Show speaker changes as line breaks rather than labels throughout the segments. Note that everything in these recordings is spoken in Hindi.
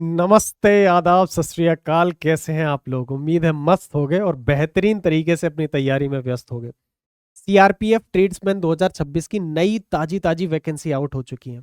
नमस्ते, आदाब, सत श्री अकाल। कैसे हैं आप लोग? उम्मीद है मस्त हो गए और बेहतरीन तरीके से अपनी तैयारी में व्यस्त हो गए। सीआरपीएफ ट्रेड्समैन 2026 की नई ताजी ताजी वैकेंसी आउट हो चुकी है।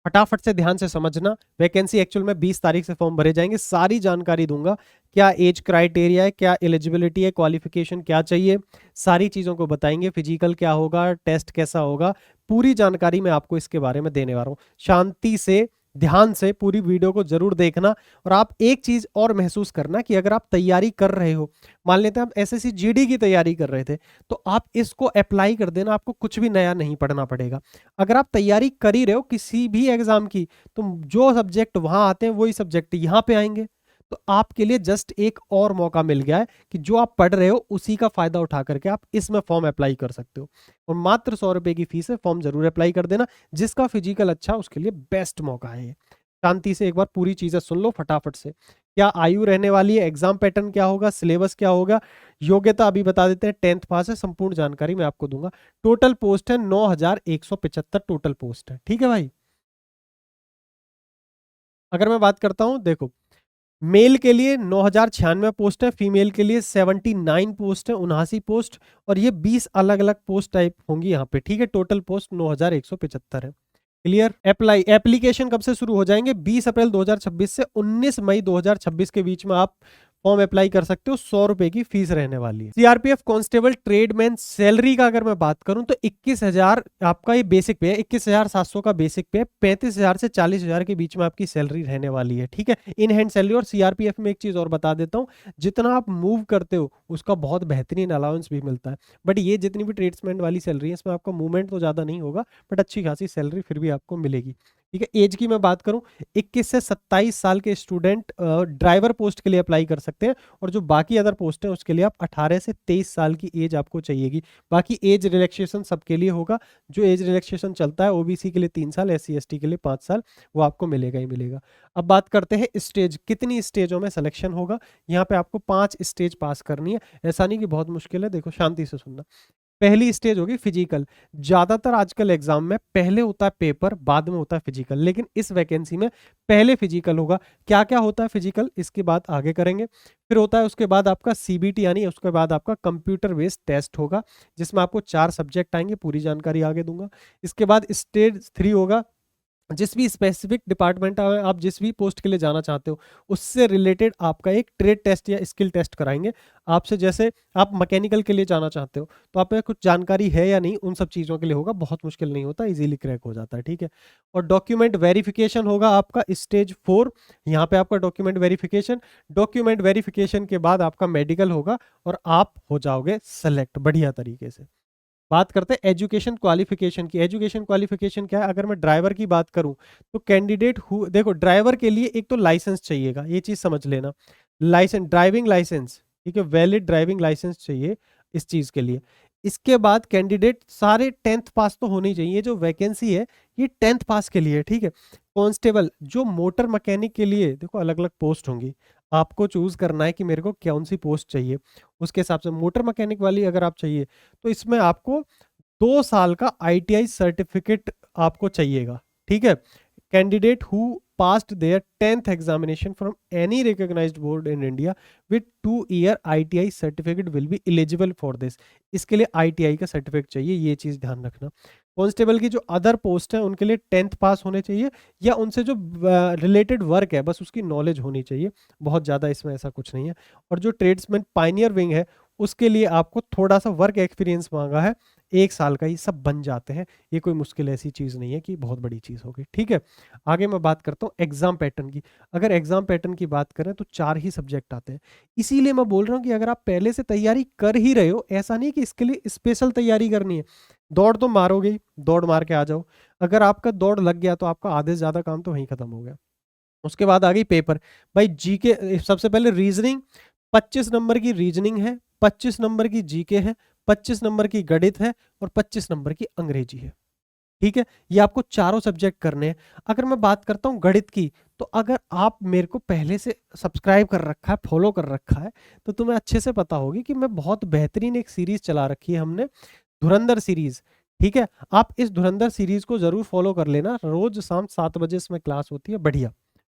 फटाफट से ध्यान से समझना। वैकेंसी एक्चुअल में 20 तारीख से फॉर्म भरे जाएंगे। सारी जानकारी दूंगा। क्या एज क्राइटेरिया है, क्या एलिजिबिलिटी है, क्वालिफिकेशन क्या चाहिए, सारी चीजों को बताएंगे। फिजिकल क्या होगा, टेस्ट कैसा होगा, पूरी जानकारी मैं आपको इसके बारे में देने वाला हूँ। शांति से, ध्यान से पूरी वीडियो को जरूर देखना। और आप एक चीज और महसूस करना कि अगर आप तैयारी कर रहे हो, मान लेते हैं आप एसएससी जीडी की तैयारी कर रहे थे, तो आप इसको अप्लाई कर देना। आपको कुछ भी नया नहीं पढ़ना पड़ेगा। अगर आप तैयारी कर ही रहे हो किसी भी एग्जाम की, तो जो सब्जेक्ट वहां आते हैं वही सब्जेक्ट यहाँ पे आएंगे। तो आपके लिए जस्ट एक और मौका मिल गया है कि जो आप पढ़ रहे हो उसी का फायदा उठा करके आप इसमें फॉर्म अप्लाई कर सकते हो। और मात्र 100 रुपए की फीस है। फॉर्म जरूर अप्लाई कर देना। जिसका फिजिकल अच्छा उसके लिए बेस्ट मौका है ये। शांति से एक बार पूरी चीजें सुन लो फटाफट से। क्या आयु रहने वाली है, एग्जाम पैटर्न क्या होगा, सिलेबस क्या होगा, योग्यता अभी बता देते हैं। 10th पास है। संपूर्ण जानकारी मैं आपको दूंगा। टोटल पोस्ट है 9175 टोटल पोस्ट है। ठीक है भाई। अगर मैं बात करता हूं, देखो, मेल के लिए 9096 पोस्ट है, फीमेल के लिए 79 पोस्ट है, 79 पोस्ट। और ये 20 अलग अलग पोस्ट टाइप होंगी यहाँ पे। ठीक है, टोटल पोस्ट 9175 है। क्लियर? अप्लाई एप्लीकेशन कब से शुरू हो जाएंगे? 20 अप्रैल 2026 से 19 मई 2026 के बीच में आप फॉर्म अप्लाई कर सकते हो। 100 रुपए की फीस रहने वाली है। सीआरपीएफ कांस्टेबल ट्रेडमैन सैलरी का अगर मैं बात करूं तो 21,000 आपका ये बेसिक पे है। 21,700 का बेसिक पे है। 35,000 से 40,000 के बीच में आपकी सैलरी रहने वाली है। ठीक है, इन हैंड सैलरी। और सीआरपीएफ में एक चीज और बता देता हूँ, जितना आप मूव करते हो उसका बहुत बेहतरीन अलाउंस भी मिलता है। बट ये जितनी भी ट्रेड्समैन वाली सैलरी है इसमें आपका मूवमेंट तो ज्यादा नहीं होगा, बट अच्छी खासी सैलरी फिर भी आपको मिलेगी। ठीक है, एज की मैं बात करूं, 21 से 27 साल के स्टूडेंट ड्राइवर पोस्ट के लिए अप्लाई कर सकते हैं। और जो बाकी अदर पोस्ट हैं उसके लिए आप 18 से 23 साल की एज आपको चाहिएगी। बाकी एज रिलैक्सेशन सबके लिए होगा। जो एज रिलैक्सेशन चलता है ओबीसी के लिए 3 साल, एससी एसटी के लिए 5 साल, वो आपको मिलेगा ही मिलेगा। अब बात करते हैं स्टेज, कितनी स्टेजों में सिलेक्शन होगा। यहाँ पे आपको 5 स्टेज पास करनी है। ऐसा नहीं कि बहुत मुश्किल है, देखो शांति से सुनना। पहली स्टेज होगी फिजिकल। ज्यादातर आजकल एग्जाम में पहले होता है पेपर, बाद में होता है फिजिकल, लेकिन इस वैकेंसी में पहले फिजिकल होगा। क्या क्या होता है फिजिकल, इसकी बात आगे करेंगे। फिर होता है उसके बाद आपका सीबीटी, यानी उसके बाद आपका कंप्यूटर बेस्ड टेस्ट होगा, जिसमें आपको 4 सब्जेक्ट आएंगे। पूरी जानकारी आगे दूंगा। इसके बाद स्टेज 3 होगा। जिस भी स्पेसिफिक डिपार्टमेंट आप जिस भी पोस्ट के लिए जाना चाहते हो उससे रिलेटेड आपका एक ट्रेड टेस्ट या स्किल टेस्ट कराएंगे आपसे। जैसे आप मैकेनिकल के लिए जाना चाहते हो तो आप में कुछ जानकारी है या नहीं, उन सब चीज़ों के लिए होगा। बहुत मुश्किल नहीं होता, इजीली क्रैक हो जाता है। ठीक है। और डॉक्यूमेंट वेरिफिकेशन होगा आपका स्टेज 4। यहाँ पे आपका डॉक्यूमेंट वेरिफिकेशन के बाद आपका मेडिकल होगा और आप हो जाओगे सेलेक्ट बढ़िया तरीके से। बात करते हैं एजुकेशन क्वालिफिकेशन की। एजुकेशन क्वालिफिकेशन क्या है? अगर मैं ड्राइवर की बात करूं तो कैंडिडेट हु देखो, ड्राइवर के लिए एक तो लाइसेंस चाहिएगा, ये चीज समझ लेना। लाइसेंस, ड्राइविंग लाइसेंस, ठीक है, वैलिड ड्राइविंग लाइसेंस चाहिए इस चीज के लिए। इसके बाद कैंडिडेट सारे 10th पास तो होनी चाहिए। जो वैकेंसी है ये 10th पास के लिए है। ठीक है। कांस्टेबल, जो मोटर मैकेनिक के लिए देखो अलग अलग पोस्ट होंगी, आपको चूज करना है कि मेरे को कौन सी पोस्ट चाहिए। उसके हिसाब से मोटर मैकेनिक वाली अगर आप चाहिए तो इसमें आपको 2 साल का आईटीआई सर्टिफिकेट आपको चाहिएगा। ठीक है। Candidate who passed their 10th examination from any recognized board in India with 2 year ITI certificate will be eligible for this। इसके लिए ITI का सर्टिफिकेट चाहिए, ये चीज ध्यान रखना। कांस्टेबल की जो अदर पोस्ट है उनके लिए 10th पास होने चाहिए, या उनसे जो रिलेटेड वर्क है बस उसकी नॉलेज होनी चाहिए। बहुत ज़्यादा इसमें ऐसा कुछ नहीं है। और जो ट्रेड्समैन पाइनियर विंग है उसके लिए आपको थोड़ा सा वर्क एक्सपीरियंस मांगा है। 1 साल का ही सब बन जाते हैं। ये कोई मुश्किल ऐसी चीज़ नहीं है कि बहुत बड़ी चीज़ होगी। ठीक है। आगे मैं बात करता हूँ एग्जाम पैटर्न की। अगर एग्जाम पैटर्न की बात करें तो 4 ही सब्जेक्ट आते हैं। इसीलिए मैं बोल रहा हूँ कि अगर आप पहले से तैयारी कर ही रहे हो, ऐसा नहीं कि इसके लिए स्पेशल तैयारी करनी है। दौड़ तो मारोगे ही, दौड़ मार के आ जाओ। अगर आपका दौड़ लग गया तो आपका आधे से ज्यादा काम तो वहीं खत्म हो गया। उसके बाद आ गई पेपर। भाई जीके, सबसे पहले रीजनिंग। 25 नंबर की रीजनिंग है, 25 नंबर की जीके है, 25 नंबर की गणित है, और 25 नंबर की अंग्रेजी है। ठीक है, ये आपको चारों सब्जेक्ट करने हैं। अगर मैं बात करता हूँ गणित की, तो अगर आप मेरे को पहले से सब्सक्राइब कर रखा है, फॉलो कर रखा है, तो तुम्हें अच्छे से पता होगी कि मैं बहुत बेहतरीन एक सीरीज चला रखी है हमने, धुरंधर सीरीज। ठीक है, आप इस धुरंधर सीरीज को जरूर फॉलो कर लेना। रोज शाम 7 बजे इसमें क्लास होती है, बढ़िया।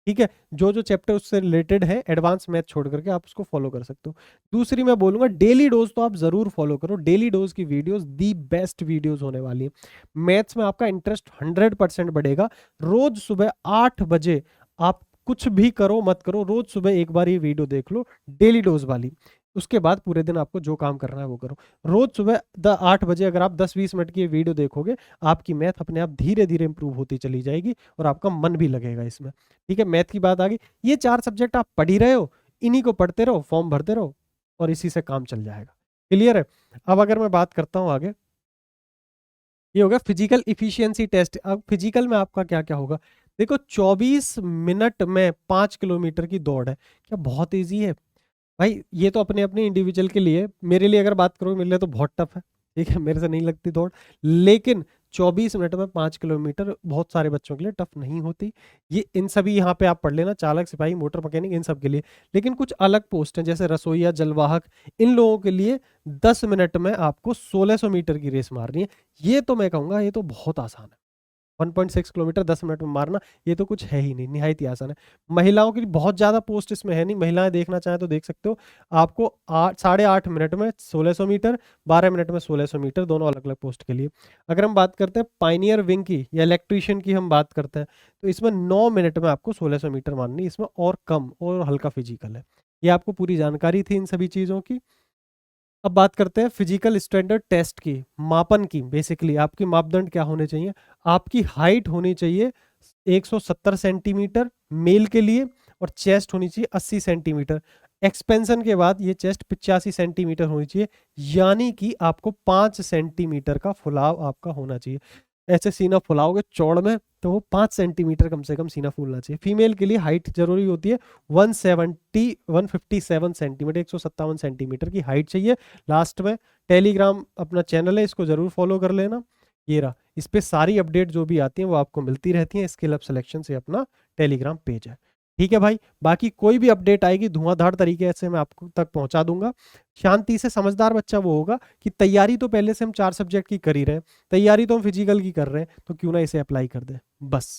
ठीक है, जो जो चैप्टर उससे रिलेटेड है एडवांस मैथ छोड़ करके आप उसको फॉलो कर सकते हो। दूसरी मैं बोलूंगा डेली डोज तो आप जरूर फॉलो करो, डेली डोज की वीडियोस दी बेस्ट वीडियोस होने वाली है। मैथ्स में आपका इंटरेस्ट 100% बढ़ेगा। रोज सुबह 8 बजे आप कुछ भी करो मत करो, रोज सुबह एक बार ये वीडियो देख लो डेली डोज वाली। उसके बाद पूरे दिन आपको जो काम करना है वो करो। रोज सुबह 8 बजे अगर आप 10-20 मिनट की ये वीडियो देखोगे, आपकी मैथ अपने आप धीरे धीरे इंप्रूव होती चली जाएगी और आपका मन भी लगेगा इसमें। ठीक है, मैथ की बात आ गई। ये 4 सब्जेक्ट आप पढ़ ही रहे हो, इन्हीं को पढ़ते रहो, फॉर्म भरते रहो और इसी से काम चल जाएगा। क्लियर है? अब अगर मैं बात करता हूँ आगे, ये होगा फिजिकल इफिशियंसी टेस्ट। अब फिजिकल में आपका क्या क्या होगा, देखो 24 मिनट में 5 किलोमीटर की दौड़ है, क्या बहुत ईजी है भाई? ये तो अपने अपने इंडिविजुअल के लिए, मेरे लिए अगर बात करो मेरे लिए तो बहुत टफ है। ठीक है, मेरे से नहीं लगती दौड़। लेकिन 24 मिनट में 5 किलोमीटर बहुत सारे बच्चों के लिए टफ नहीं होती। ये इन सभी यहाँ पे आप पढ़ लेना, चालक, सिपाही, मोटर मैकेनिक, इन सब के लिए। लेकिन कुछ अलग पोस्ट हैं जैसे रसोईया, जलवाहक, इन लोगों के लिए 10 मिनट में आपको 1600 मीटर की रेस मारनी है। ये तो मैं कहूँगा ये तो बहुत आसान है। 1.6 किलोमीटर 10 मिनट में मारना, ये तो कुछ है ही नहीं, निहायत ही आसान है। महिलाओं की बहुत ज्यादा पोस्ट इसमें है नहीं, महिलाएं देखना चाहें तो देख सकते हो। आपको 8 साढ़े 8 मिनट में 1600 मीटर, 12 मिनट में 1600 मीटर, दोनों अलग अलग पोस्ट के लिए। अगर हम बात करते हैं पाइनियर विंग की या इलेक्ट्रीशियन की हम बात करते हैं, तो इसमें 9 मिनट में आपको 1600 मीटर मारनी है। इसमें और कम और हल्का फिजिकल है। ये आपको पूरी जानकारी थी इन सभी चीजों की। अब बात करते हैं फिजिकल स्टैंडर्ड टेस्ट की, मापन की। बेसिकली आपकी मापदंड क्या होने चाहिए, आपकी हाइट होनी चाहिए 170 सेंटीमीटर मेल के लिए, और चेस्ट होनी चाहिए 80 सेंटीमीटर। एक्सपेंशन के बाद ये चेस्ट 85 सेंटीमीटर होनी चाहिए, यानी कि आपको 5 सेंटीमीटर का फुलाव आपका होना चाहिए। ऐसे सीना फुलाओगे चौड़ में तो वो 5 सेंटीमीटर कम से कम सीना फूलना चाहिए। फीमेल के लिए हाइट जरूरी होती है 157 सेंटीमीटर की हाइट चाहिए। लास्ट में टेलीग्राम अपना चैनल है, इसको जरूर फॉलो कर लेना। ये रहा, इस पे सारी अपडेट जो भी आती हैं वो आपको मिलती रहती हैं। स्किल अप सिलेक्शन से अपना टेलीग्राम पेज है। ठीक है भाई, बाकी कोई भी अपडेट आएगी धुआंधार तरीके से मैं आपको तक पहुंचा दूंगा। शांति से, समझदार बच्चा वो होगा कि तैयारी तो पहले से हम 4 सब्जेक्ट की कर ही रहे हैं, तैयारी तो हम फिजिकल की कर रहे हैं, तो क्यों ना इसे अप्लाई कर दें बस।